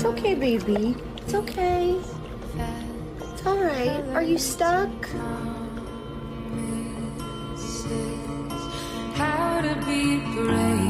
okay, baby. It's okay. It's all right. Are you stuck? How to be brave.